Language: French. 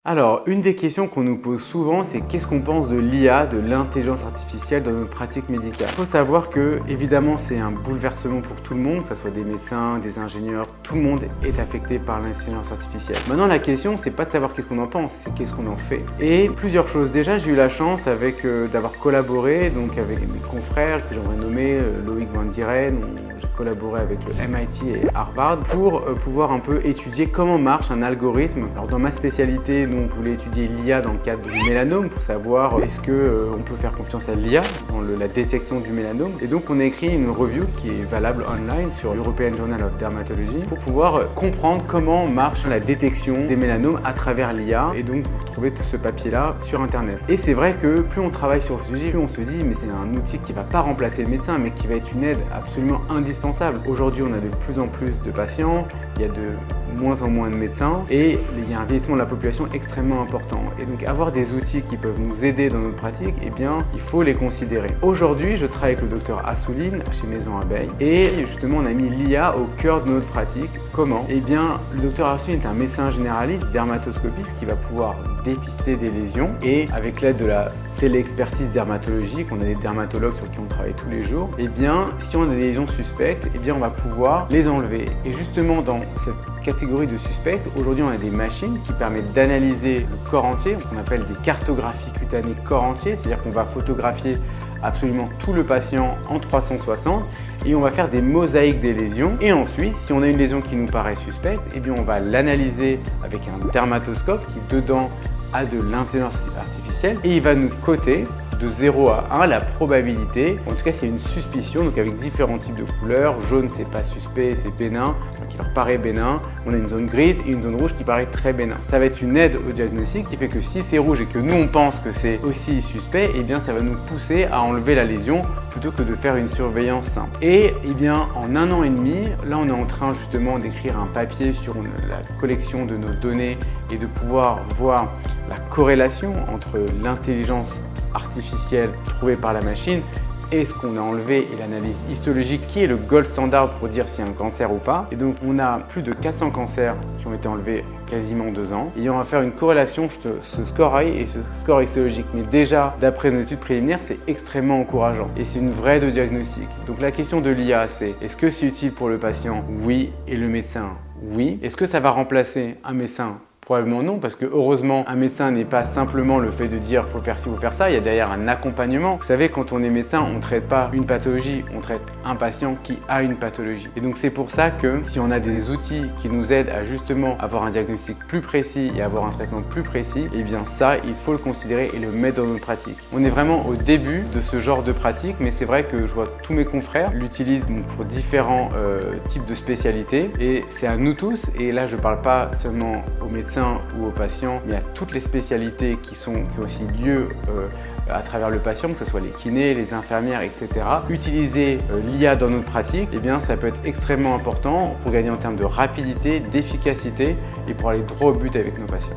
Alors, une des questions qu'on nous pose souvent, c'est qu'est-ce qu'on pense de l'IA, de l'intelligence artificielle dans notre pratique médicale. Il faut savoir que, évidemment, c'est un bouleversement pour tout le monde, que ce soit des médecins, des ingénieurs, tout le monde est affecté par l'intelligence artificielle. Maintenant, la question, c'est pas de savoir qu'est-ce qu'on en pense, c'est qu'est-ce qu'on en fait. Et plusieurs choses. Déjà, j'ai eu la chance d'avoir collaboré avec mes confrères que j'aimerais nommer Loïc Van Dieren. J'ai collaboré avec le MIT et Harvard pour pouvoir un peu étudier comment marche un algorithme. Alors, dans ma spécialité, nous, on voulait étudier l'IA dans le cadre du mélanome pour savoir est-ce qu'on peut faire confiance à l'IA dans la détection du mélanome. Et donc, on a écrit une review qui est valable online sur European Journal of Dermatology pour pouvoir comprendre comment marche la détection des mélanomes à travers l'IA. Et donc, vous trouvez tout ce papier-là sur Internet. Et c'est vrai que plus on travaille sur ce sujet, plus on se dit mais c'est un outil qui ne va pas remplacer le médecin, mais qui va être une aide absolument indispensable. Aujourd'hui, on a de plus en plus de patients, il y a de moins en moins de médecins et il y a un vieillissement de la population extrêmement important. Et donc avoir des outils qui peuvent nous aider dans notre pratique, eh bien, il faut les considérer. Aujourd'hui, je travaille avec le docteur Assouline chez Maison Abeille et justement, on a mis l'IA au cœur de notre pratique. Comment? Eh bien, le docteur Assouline est un médecin généraliste, dermatoscopiste qui va pouvoir dépister des lésions et avec l'aide de la télé-expertise dermatologique, on a des dermatologues sur qui on travaille tous les jours, eh bien, si on a des lésions suspectes, eh bien, on va pouvoir les enlever. Et justement, dans cette catégorie de suspects, aujourd'hui, on a des machines qui permettent d'analyser le corps entier, qu'on appelle des cartographies cutanées corps entier, c'est-à-dire qu'on va photographier absolument tout le patient en 360 et on va faire des mosaïques des lésions. Et ensuite, si on a une lésion qui nous paraît suspecte, eh bien, on va l'analyser avec un dermatoscope qui, dedans, a de l'intelligence artificielle et il va nous coter de 0 à 1 la probabilité, en tout cas s'il y a une suspicion, donc avec différents types de couleurs. Jaune, c'est pas suspect, c'est bénin, donc il leur paraît bénin. On a une zone grise et une zone rouge qui paraît très bénin. Ça va être une aide au diagnostic qui fait que si c'est rouge et que nous on pense que c'est aussi suspect, eh bien ça va nous pousser à enlever la lésion plutôt que de faire une surveillance simple. Et eh bien en 1 an et demi, là on est en train justement d'écrire un papier sur la collection de nos données et de pouvoir voir la corrélation entre l'intelligence artificielle trouvée par la machine et ce qu'on a enlevé et l'analyse histologique qui est le gold standard pour dire s'il y a un cancer ou pas. Et donc on a plus de 400 cancers qui ont été enlevés en quasiment 2 ans. Et on va faire une corrélation entre ce score et ce score histologique. Mais déjà, d'après nos études préliminaires, c'est extrêmement encourageant. Et c'est une vraie aide de diagnostic. Donc la question de l'IA, c'est est-ce que c'est utile pour le patient? Oui. Et le médecin? Oui. Est-ce que ça va remplacer un médecin? Probablement non, parce que heureusement, un médecin n'est pas simplement le fait de dire faut faire ci, faut faire ça, il y a derrière un accompagnement. Vous savez, quand on est médecin, on ne traite pas une pathologie, on traite un patient qui a une pathologie. Et donc c'est pour ça que si on a des outils qui nous aident à justement avoir un diagnostic plus précis et avoir un traitement plus précis, eh bien ça, il faut le considérer et le mettre dans notre pratique. On est vraiment au début de ce genre de pratique, mais c'est vrai que je vois tous mes confrères l'utilisent pour différents types de spécialités et c'est à nous tous, et là je ne parle pas seulement aux médecins ou aux patients, mais à toutes les spécialités qui ont aussi lieu à travers le patient, que ce soit les kinés, les infirmières, etc. Utiliser l'IA dans notre pratique, eh bien, ça peut être extrêmement important pour gagner en termes de rapidité, d'efficacité et pour aller droit au but avec nos patients.